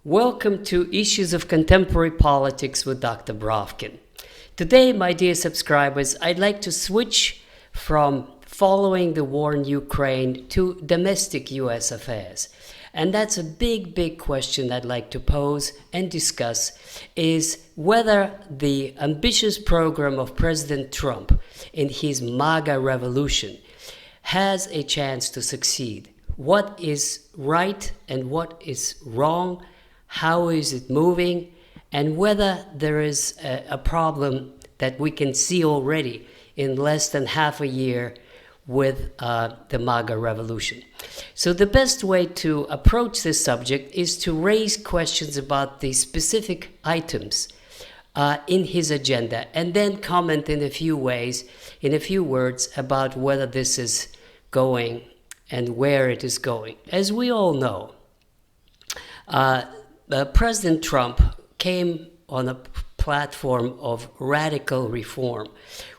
Welcome to Issues of Contemporary Politics with Dr. Brovkin. Today, my dear subscribers, I'd like to switch from following the war in Ukraine to domestic U.S. affairs. And that's a big question I'd like to pose and discuss, is whether the ambitious program of President Trump in his MAGA revolution has a chance to succeed. What is right and what is wrong? How is it moving? And whether there is a problem that we can see already in less than half a year with the MAGA revolution. So the best way to approach this subject is to raise questions about the specific items in his agenda, and then comment in a few words about whether this is going and where it is going. As we all know, President Trump came on a platform of radical reform,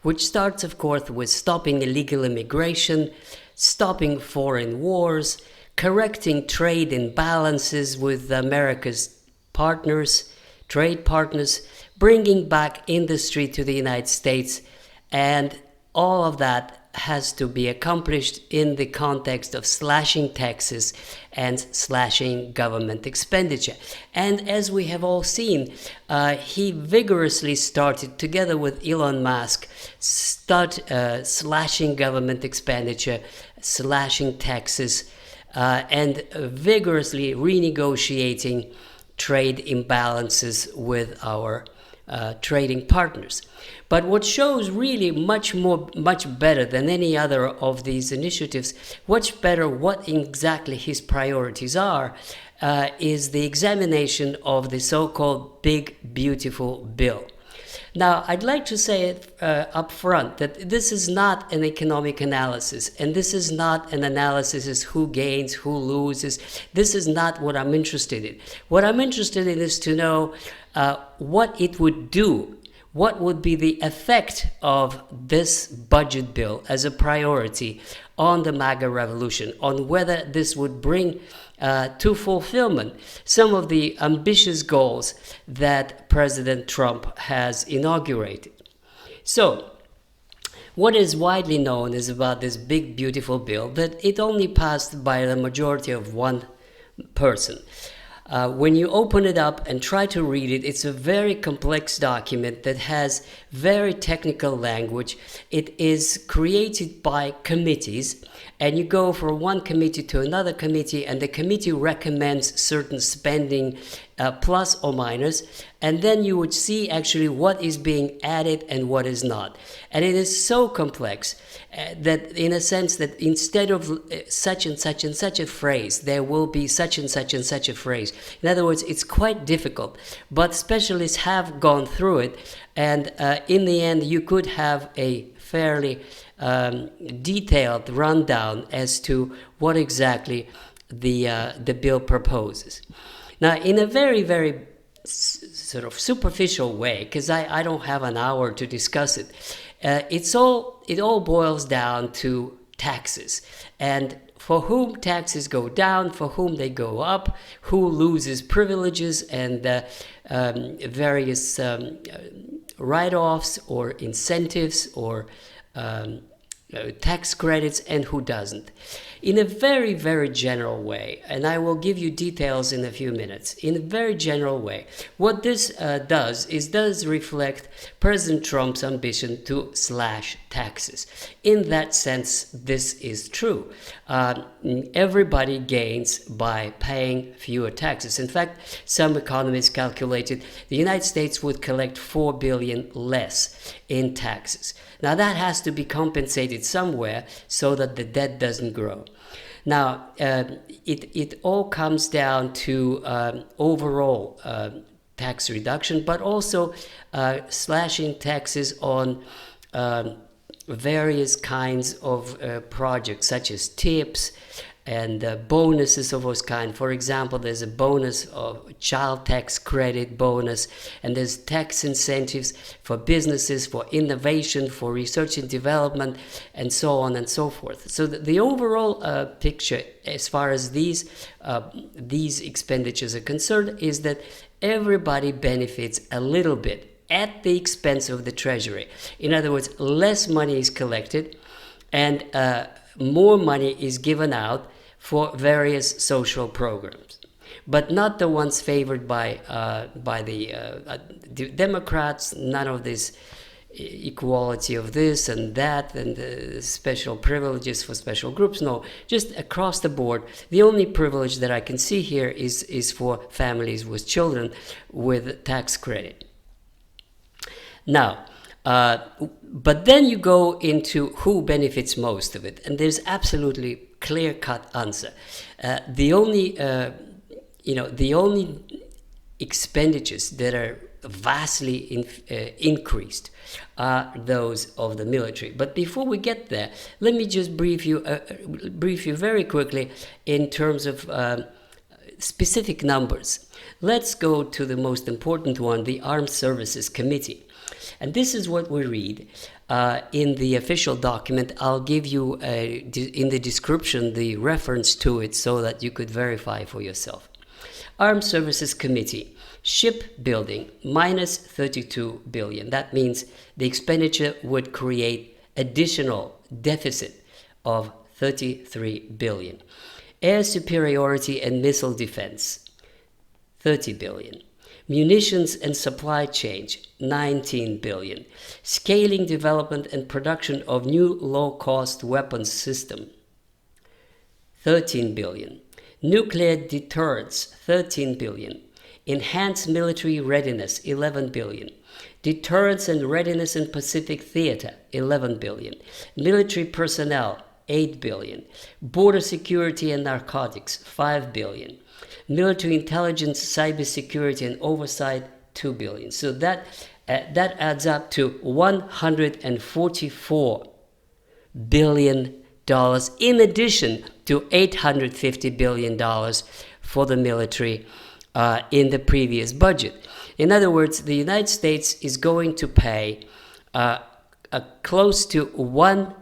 which starts, of course, with stopping illegal immigration, stopping foreign wars, correcting trade imbalances with America's partners, trade partners, bringing back industry to the United States, and all of that has to be accomplished in the context of slashing taxes and slashing government expenditure. And as we have all seen, he vigorously started, together with Elon Musk, slashing government expenditure, slashing taxes, and vigorously renegotiating trade imbalances with our trading partners. But what shows really much better than any other of these initiatives, much better what exactly his priorities are, is the examination of the so-called Big Beautiful Bill. Now, I'd like to say it up front that this is not an economic analysis, and this is not an analysis as who gains, who loses. This is not what I'm interested in. What I'm interested in is to know what it would do. What would be the effect of this budget bill as a priority on the MAGA revolution, on whether this would bring to fulfillment some of the ambitious goals that President Trump has inaugurated. So, what is widely known is about this big, beautiful bill, that it only passed by the majority of one person. When you open it up and try to read it, it's a very complex document that has very technical language. It is created by committees, and you go from one committee to another committee, and the committee recommends certain spending plus or minus, and then you would see actually what is being added and what is not. And it is so complex that, in a sense, that instead of such and such and such a phrase, there will be such and such and such a phrase. In other words, it's quite difficult, but specialists have gone through it, and in the end, you could have a fairly detailed rundown as to what exactly the bill proposes. Now, in a very sort of superficial way, because I don't have an hour to discuss it, it all boils down to taxes, and for whom taxes go down, for whom they go up, who loses privileges and various write-offs or incentives or tax credits, and who doesn't. In a very general way, and I will give you details in a few minutes, in a very general way, what this does reflect President Trump's ambition to slash taxes. In that sense, this is true. Everybody gains by paying fewer taxes. In fact, some economists calculated the United States would collect $4 billion less in taxes. Now, that has to be compensated somewhere so that the debt doesn't grow. Now, it all comes down to overall tax reduction, but also slashing taxes on various kinds of projects, such as tips and bonuses of those kind. For example, there's a bonus of child tax credit bonus, and there's tax incentives for businesses, for innovation, for research and development, and so on and so forth. So the overall picture, as far as these expenditures are concerned, is that everybody benefits a little bit at the expense of the Treasury. In other words, less money is collected, and more money is given out for various social programs, but not the ones favored by the Democrats. None of this equality of this and that and special privileges for special groups. No, just across the board. The only privilege that I can see here is for families with children with tax credit. Now, but then you go into who benefits most of it, and there's absolutely clear-cut answer. The only expenditures that are vastly increased are those of the military. But before we get there, let me just brief you very quickly in terms of specific numbers. Let's go to the most important one, the Armed Services Committee. And this is what we read in the official document. I'll give you in the description the reference to it so that you could verify for yourself. Armed Services Committee, shipbuilding, minus 32 billion. That means the expenditure would create additional deficit of 33 billion. Air superiority and missile defense, 30 billion. Munitions and supply chain, 19 billion. Scaling development and production of new low-cost weapons system, 13 billion. Nuclear deterrence, 13 billion. Enhanced military readiness, 11 billion. Deterrence and readiness in Pacific Theater, 11 billion. Military personnel, 8 billion. Border security and narcotics, 5 billion. Military intelligence, cybersecurity, and oversight, 2 billion. So that adds up to $144 billion in addition to $850 billion for the military in the previous budget. In other words, the United States is going to pay close to $1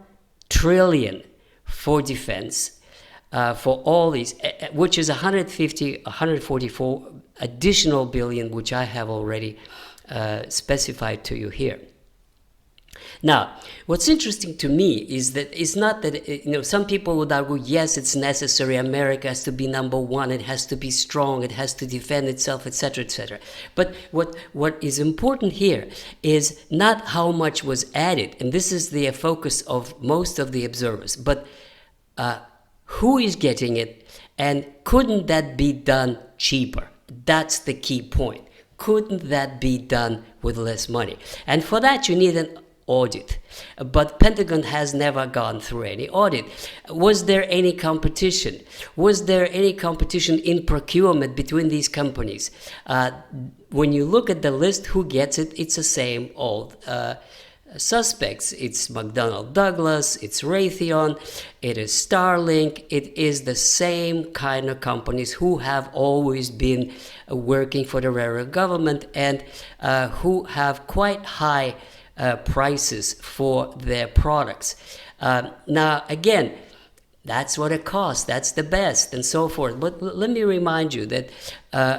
trillion for defense. For all these, which is 144 additional billion, which I have already specified to you here. Now, what's interesting to me is that it's not that, some people would argue, yes, it's necessary, America has to be number one, it has to be strong, it has to defend itself, etc., etc. But what is important here is not how much was added, and this is the focus of most of the observers, but who is getting it, and couldn't that be done cheaper? That's the key point. Couldn't that be done with less money? And for that you need an audit. But Pentagon has never gone through any audit. Was there any competition? Was there any competition in procurement between these companies? When you look at the list, who gets it? It's the same old suspects. It's McDonnell Douglas, it's Raytheon, it is Starlink, it is the same kind of companies who have always been working for the federal government and who have quite high prices for their products. Now, again, that's what it costs, that's the best, and so forth. But let me remind you that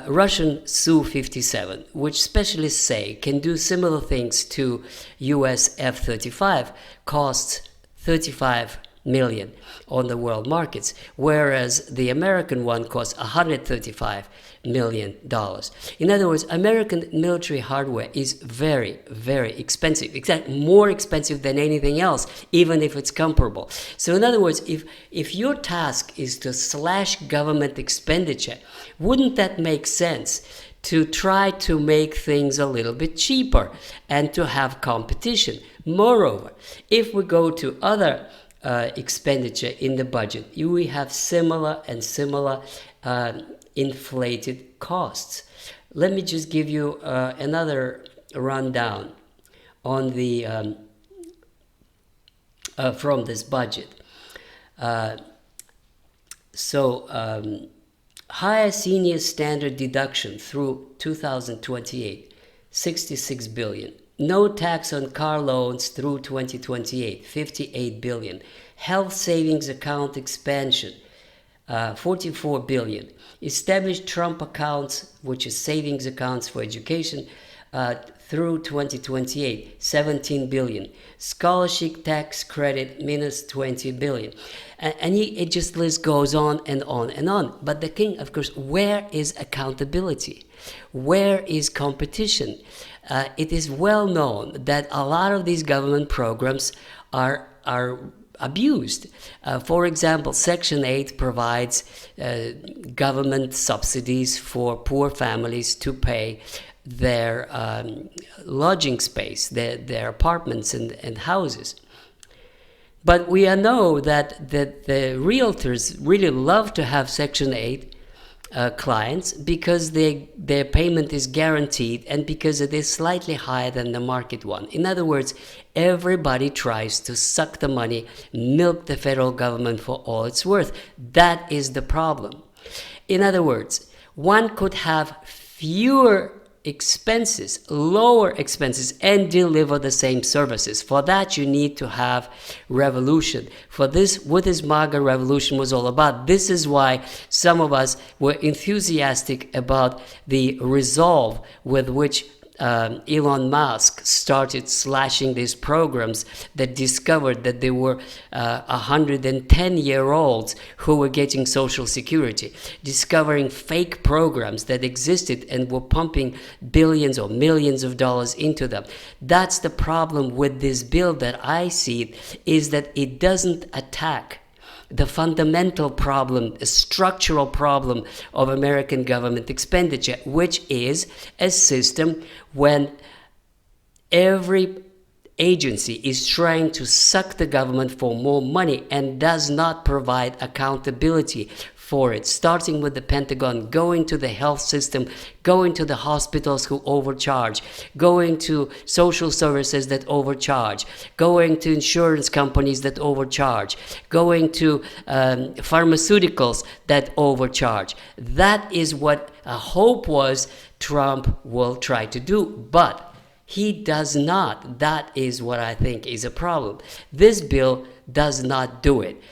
Russian Su-57, which specialists say can do similar things to US F-35, costs 35 million on the world markets, whereas the American one costs $135 million. In other words, American military hardware is very, very expensive. In fact, more expensive than anything else, even if it's comparable. So in other words, if your task is to slash government expenditure, wouldn't that make sense to try to make things a little bit cheaper and to have competition? Moreover, if we go to other expenditure in the budget, we have similar inflated costs. Let me just give you another rundown on the from this budget. higher senior standard deduction through 2028, 66 billion. No tax on car loans through 2028, 58 billion. Health savings account expansion, 44 billion. Establish Trump accounts, which is savings accounts for education, through 2028, 17 billion. Scholarship tax credit minus 20 billion. And it just list goes on and on and on. But the thing, of course, where is accountability? Where is competition? It is well known that a lot of these government programs are abused. For example, Section 8 provides government subsidies for poor families to pay their lodging space, their apartments and houses. But we know that the realtors really love to have Section 8 clients because their payment is guaranteed and because it is slightly higher than the market one. In other words, everybody tries to suck the money, milk the federal government for all it's worth. That is the problem. In other words, one could have fewer expenses, lower expenses, and deliver the same services. For that, you need to have revolution. For this, what this MAGA revolution was all about. This is why some of us were enthusiastic about the resolve with which Elon Musk started slashing these programs that discovered that there were 110-year-olds who were getting Social Security, discovering fake programs that existed and were pumping billions or millions of dollars into them. That's the problem with this bill that I see, is that it doesn't attack the fundamental problem, a structural problem of American government expenditure, which is a system when every agency is trying to suck the government for more money and does not provide accountability for it, starting with the Pentagon, going to the health system, going to the hospitals who overcharge, going to social services that overcharge, going to insurance companies that overcharge, going to pharmaceuticals that overcharge. That is what a hope was Trump will try to do, but he does not. That is what I think is a problem. This bill does not do it.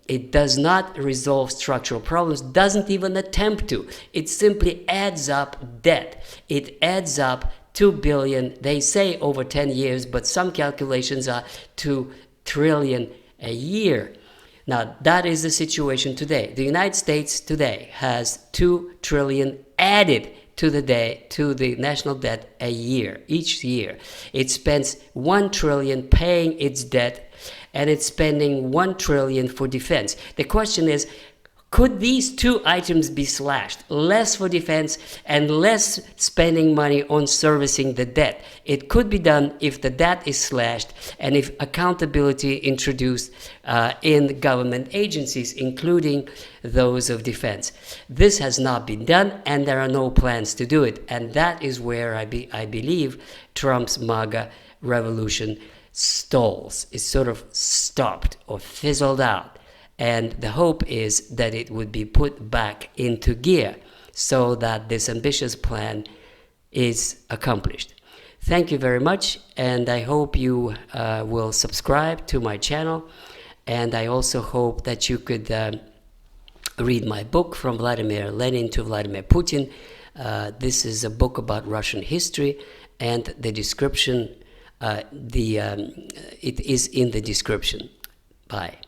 It does not resolve structural problems, doesn't even attempt to. It simply adds up debt. It adds up 2 billion, they say over 10 years, but some calculations are 2 trillion a year. Now, that is the situation today. The United States today has 2 trillion added to the national debt a year, each year. It spends 1 trillion paying its debt, and it's spending 1 trillion for defense. The question is, could these two items be slashed? Less for defense and less spending money on servicing the debt. It could be done if the debt is slashed and if accountability introduced in government agencies, including those of defense. This has not been done, and there are no plans to do it. And that is where I believe Trump's MAGA revolution stalls. It's sort of stopped or fizzled out. And the hope is that it would be put back into gear so that this ambitious plan is accomplished. Thank you very much, and I hope you will subscribe to my channel. And I also hope that you could read my book, From Vladimir Lenin to Vladimir Putin. This is a book about Russian history, and the description, it is in the description. Bye.